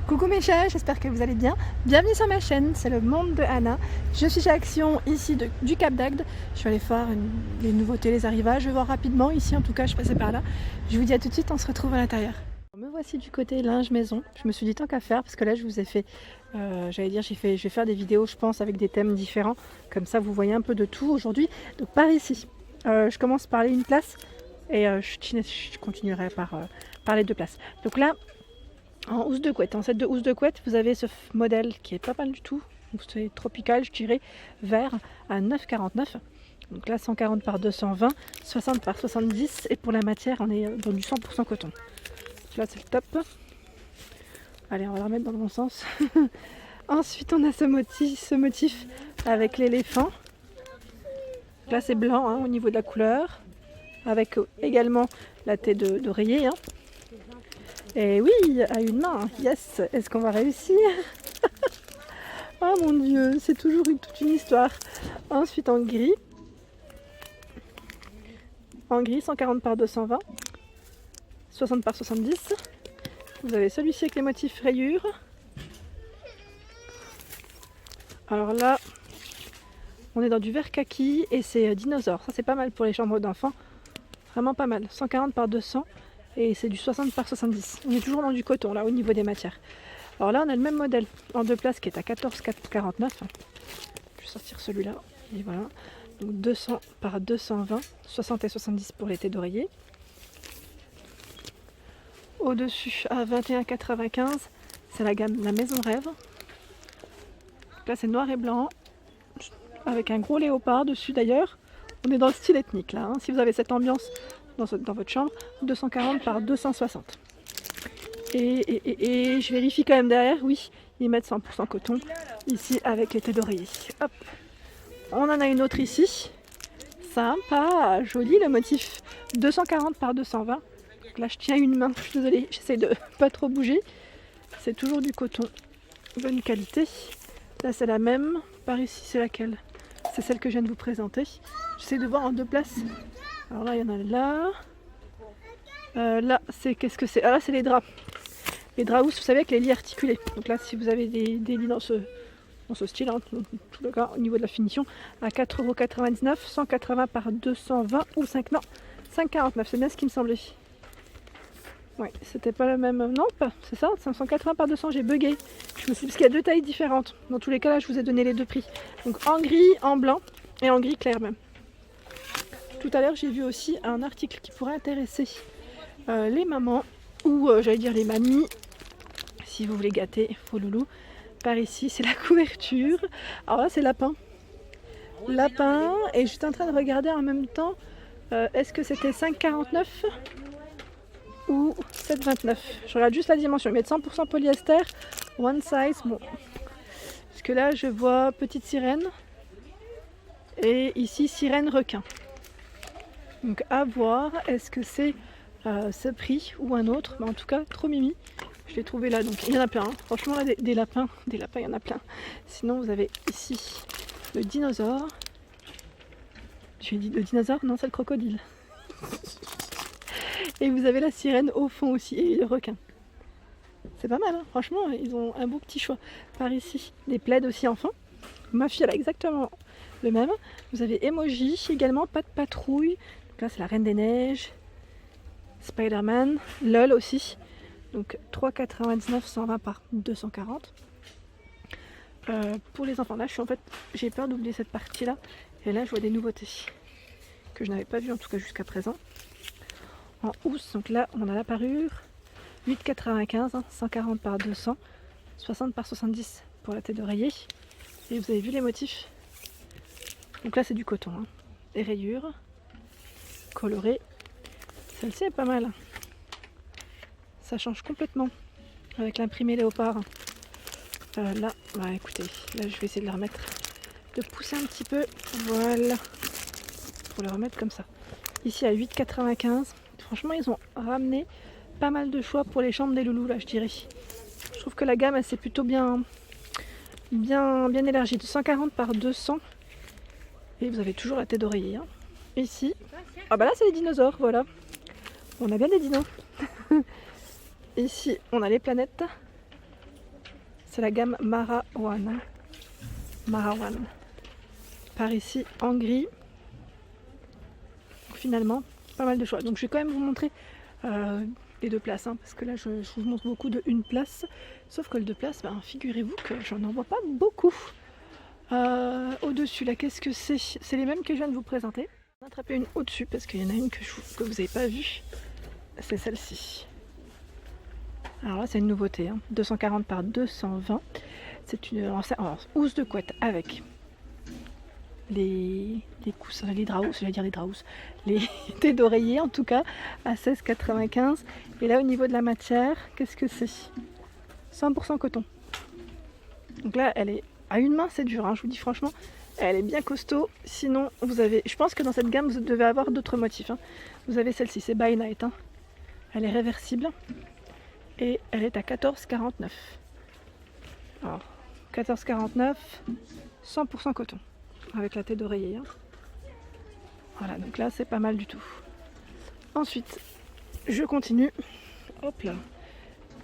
Coucou mes chers, j'espère que vous allez bien. Bienvenue sur ma chaîne, c'est le monde de Anna. Je suis chez Action, ici du Cap d'Agde. Je suis allée faire les nouveautés, les arrivages. Je vais voir rapidement, ici en tout cas, je passais par là. Je vous dis à tout de suite, on se retrouve à l'intérieur. Me voici du côté linge maison. Je me suis dit tant qu'à faire, parce que là je vous ai fait, je vais faire des vidéos je pense avec des thèmes différents. Comme ça vous voyez un peu de tout aujourd'hui. Donc par ici, je commence par une place et je continuerai par les deux places. Donc là, en housse de couette, en set de housse de couette, vous avez ce modèle qui est pas mal du tout. C'est tropical, je dirais, vert à 9,49. Donc là, 140 par 220, 60 par 70. Et pour la matière, on est dans du 100% coton. Donc là, c'est le top. Allez, on va la remettre dans le bon sens. Ensuite, on a ce motif avec l'éléphant. Là, c'est blanc hein, au niveau de la couleur. Avec également la tête d'oreiller. Hein. Et oui, à une main, yes, est-ce qu'on va réussir? Oh mon dieu, c'est toujours toute une histoire. Ensuite en gris. En gris, 140 par 220, 60 par 70. Vous avez celui-ci avec les motifs rayures. Alors là, on est dans du vert kaki et c'est dinosaure. Ça c'est pas mal pour les chambres d'enfants. Vraiment pas mal. 140 par 200 et c'est du 60 par 70. On est toujours dans du coton là au niveau des matières. Alors là on a le même modèle en deux places qui est à 14,49. Je vais sortir celui-là. Et voilà. Donc 200 par 220, 60 et 70 pour les têtes d'oreiller. Au-dessus à 21,95, c'est la gamme La Maison Rêve. Donc là c'est noir et blanc avec un gros léopard dessus d'ailleurs. On est dans le style ethnique là. Hein. Si vous avez cette ambiance dans votre chambre, 240 par 260. Et je vérifie quand même derrière, oui, ils mettent 100% coton ici avec les têtes d'oreiller. Hop, on en a une autre ici, sympa, joli le motif, 240 par 220. Donc là je tiens une main, je suis désolée, j'essaie de pas trop bouger. C'est toujours du coton, bonne qualité. Là c'est la même, par ici c'est laquelle? C'est celle que je viens de vous présenter. J'essaie de voir en deux places. Alors là il y en a là. Là c'est qu'est-ce que c'est? Ah là c'est les draps. Les draps housses, vous savez, avec les lits articulés. Donc là, si vous avez des lits dans ce style, hein, tout le cas, au niveau de la finition, à 4,99€, 180 par 220 ou 5,49€. C'est bien ce qui me semblait. Oui, c'était pas le même. Non, pas, c'est ça, 180 par 200, j'ai bugué. Je me suis dit, parce qu'il y a deux tailles différentes. Dans tous les cas, là, je vous ai donné les deux prix. Donc en gris, en blanc et en gris clair même. Tout à l'heure, j'ai vu aussi un article qui pourrait intéresser les mamans ou j'allais dire les mamies. Si vous voulez gâter vos loulous, par ici c'est la couverture. Alors là c'est lapin. Lapin, et je suis en train de regarder en même temps, est-ce que c'était 5,49 ou 7,29. Je regarde juste la dimension, ils mettent 100% polyester, one size, bon. Parce que là je vois petite sirène, et ici sirène requin. Donc à voir, est-ce que c'est ce prix ou un autre, mais en tout cas trop mimi. Je l'ai trouvé là, donc il y en a plein. Hein. Franchement, là, des lapins, il y en a plein. Sinon, vous avez ici le dinosaure. J'ai dit le dinosaure, non, c'est le crocodile. Et vous avez la sirène au fond aussi, et le requin. C'est pas mal, hein. Franchement, ils ont un beau petit choix. Par ici, des plaids aussi enfants. Ma fille, elle a exactement le même. Vous avez emoji également, pas de patrouille. Donc là, c'est la Reine des Neiges. Spider-Man, LOL aussi. Donc 3,99, 120 par 240. Pour les enfants, là j'ai peur d'oublier cette partie là. Et là je vois des nouveautés que je n'avais pas vues en tout cas jusqu'à présent. En housse, donc là on a la parure 8,95, hein, 140 par 200, 60 par 70 pour la tête d'oreiller. Et vous avez vu les motifs. Donc là c'est du coton, hein. Des rayures colorées. Celle-ci est pas mal. Ça change complètement avec l'imprimé léopard. Là, bah écoutez, là je vais essayer de la remettre, de pousser un petit peu, voilà, pour la remettre comme ça. Ici à 8,95. Franchement, ils ont ramené pas mal de choix pour les chambres des loulous là, je dirais. Je trouve que la gamme, elle s'est plutôt bien élargie. De 140 par 200. Et vous avez toujours la tête d'oreiller. Hein. Ici, ah bah là c'est les dinosaures, voilà. On a bien des dinos. Ici, on a les planètes. C'est la gamme Marawan. Marawan. Par ici en gris. Donc, finalement, pas mal de choix. Donc je vais quand même vous montrer les 2 places, hein, parce que là je vous montre beaucoup de 1 place. Sauf que le 2 places, ben, figurez-vous que j'en vois pas beaucoup. Au-dessus, là, qu'est-ce que c'est? C'est les mêmes que je viens de vous présenter. On va attraper une au-dessus parce qu'il y en a une que vous n'avez pas vue. C'est celle-ci. Alors là, c'est une nouveauté, hein. 240 par 220. C'est une housse de couette avec les coussins, les draus, j'allais dire les draus, les thés d'oreiller en tout cas, à 16,95. Et là, au niveau de la matière, qu'est-ce que c'est? 100% coton. Donc là, elle est à une main, c'est dur, hein, je vous dis franchement, elle est bien costaud. Sinon, vous avez, je pense que dans cette gamme, vous devez avoir d'autres motifs, hein. Vous avez celle-ci, c'est By Night, hein. Elle est réversible et elle est à 14,49. Alors, 14,49, 100% coton, avec la tête d'oreiller, hein. Voilà, donc là, c'est pas mal du tout. Ensuite, je continue. Hop là,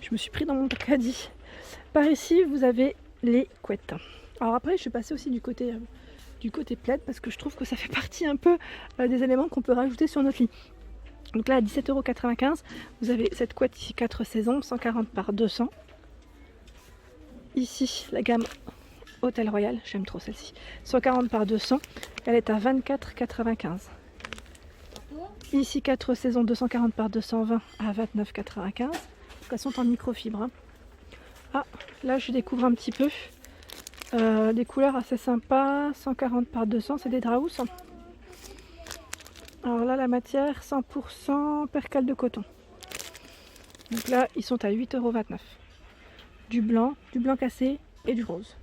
je me suis pris dans mon caddie. Par ici, vous avez les couettes. Alors après, je suis passée aussi du côté plaid parce que je trouve que ça fait partie un peu des éléments qu'on peut rajouter sur notre lit. Donc là, à 17,95 €, vous avez cette couette ici, 4 saisons, 140 par 200. Ici, la gamme Hôtel Royal, j'aime trop celle-ci, 140 par 200, elle est à 24,95. Ici, 4 saisons, 240 par 220 à 29,95. Elles sont en microfibre, hein. Ah, là je découvre un petit peu des couleurs assez sympas. 140 par 200, c'est des draus. Alors là, la matière 100% percale de coton. Donc là, ils sont à 8,29 €. Du blanc cassé et du rose.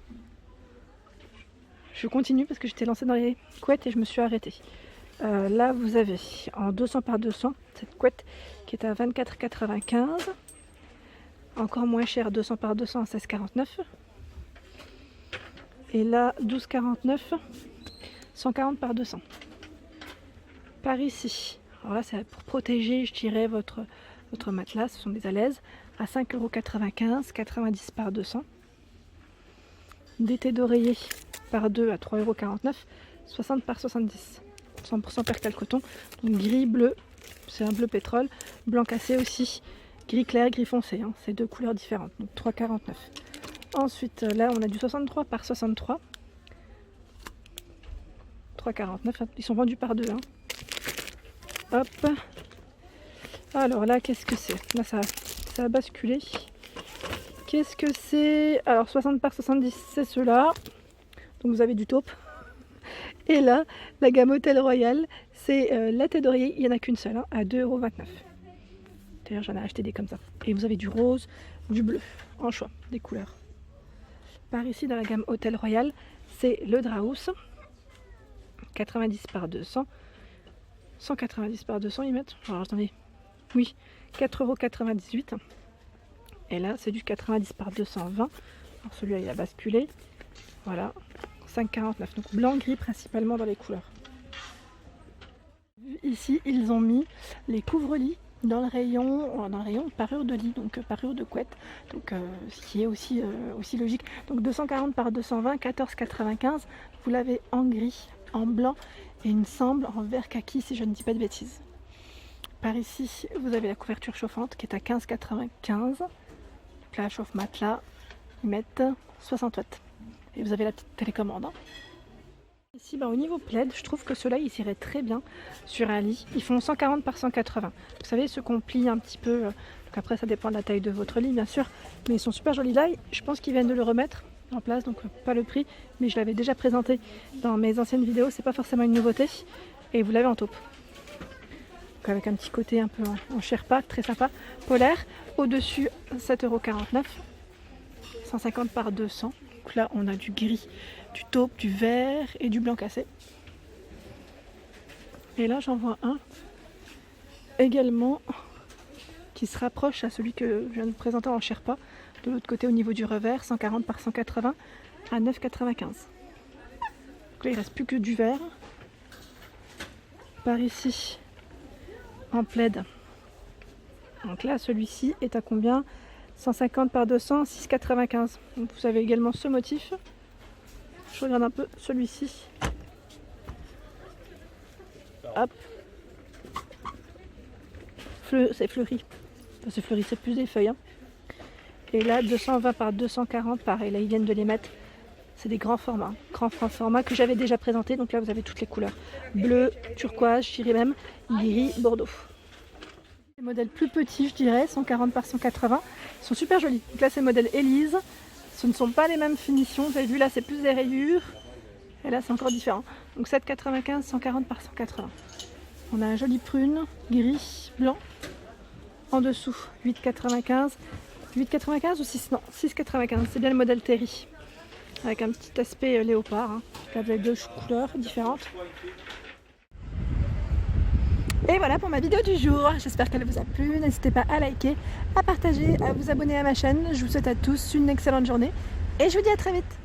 Je continue parce que j'étais lancée dans les couettes et je me suis arrêtée. Là, vous avez en 200 par 200 cette couette qui est à 24,95. Encore moins cher, 200 par 200 à 16,49. Et là, 12,49, 140 par 200. Par ici, alors là, c'est pour protéger, je dirais, votre matelas, ce sont des alaises, à 5,95 €, 90 par 200. Des thés d'oreiller par 2 à 3,49 €, 60 par 70. 100% percale coton, donc gris, bleu, c'est un bleu pétrole, blanc cassé aussi, gris clair, gris foncé, hein, c'est 2 couleurs différentes, donc 3,49. Ensuite, là, on a du 63 par 63, 3,49, ils sont vendus par 2, hein. Hop. Alors là, qu'est-ce que c'est? Là, ça a basculé. Qu'est-ce que c'est? Alors, 60 par 70, c'est ceux-là. Donc, vous avez du taupe. Et là, la gamme Hôtel Royal, c'est la tête d'oreiller. Il n'y en a qu'une seule, hein, à 2,29 €. D'ailleurs, j'en ai acheté des comme ça. Et vous avez du rose, du bleu, en choix, des couleurs. Par ici, dans la gamme Hôtel Royal, c'est le Draus. 90 par 200. 190 par 200, ils mettent. Alors, attendez. Oui, 4,98 €. Et là, c'est du 90 par 220. Alors, celui-là, il a basculé. Voilà. 5,49. Donc, blanc, gris, principalement dans les couleurs. Ici, ils ont mis les couvre-lits dans le rayon parure de lit, donc parure de couette, donc ce qui est aussi logique. Donc 240 par 220, 14,95. Vous l'avez en gris, en blanc et il me semble en vert kaki si je ne dis pas de bêtises. Par ici, vous avez la couverture chauffante qui est à 15,95. Donc là, chauffe matelas, ils mettent 60 watts. Et vous avez la petite télécommande, hein. Ici, au niveau plaid, je trouve que ceux-là, ils iraient très bien sur un lit. Ils font 140 par 180. Vous savez, ceux qu'on plie un petit peu. Donc après, ça dépend de la taille de votre lit, bien sûr. Mais ils sont super jolis là. Je pense qu'ils viennent de le remettre en place, donc pas le prix. Mais je l'avais déjà présenté dans mes anciennes vidéos. C'est pas forcément une nouveauté. Et vous l'avez en taupe. Donc avec un petit côté un peu en Sherpa, très sympa. Polaire. Au-dessus, 7,49 €. 150 par 200. Donc là, on a du gris, du taupe, du vert et du blanc cassé. Et là, j'en vois un également qui se rapproche à celui que je viens de présenter en Sherpa. De l'autre côté, au niveau du revers, 140 par 180 à 9,95. Donc là, il ne reste plus que du vert. Par ici, en plaid. Donc là, celui-ci est à combien? 150 par 200, 6,95. Donc vous avez également ce motif. Je regarde un peu celui-ci. Hop. C'est fleuri. Enfin, c'est fleuri, c'est plus des feuilles. Hein. Et là, 220 par 240, pareil. Là, ils viennent de les mettre. C'est des grands formats. Grands formats que j'avais déjà présenté. Donc là, vous avez toutes les couleurs. Bleu, turquoise, je dirais même gris, bordeaux. Les modèles plus petits, je dirais, 140 par 180. Ils sont super jolis. Donc là, c'est le modèle Elise. Ce ne sont pas les mêmes finitions. Vous avez vu, là, c'est plus des rayures. Et là, c'est encore différent. Donc 7,95, 140 par 180. On a un joli prune, gris, blanc. En dessous, 8,95. 8,95 ou 6? Non, 6,95. C'est bien le modèle Terry. Avec un petit aspect léopard. Hein. Là, vous avez deux couleurs différentes. Et voilà pour ma vidéo du jour. J'espère qu'elle vous a plu. N'hésitez pas à liker, à partager, à vous abonner à ma chaîne. Je vous souhaite à tous une excellente journée. Et je vous dis à très vite.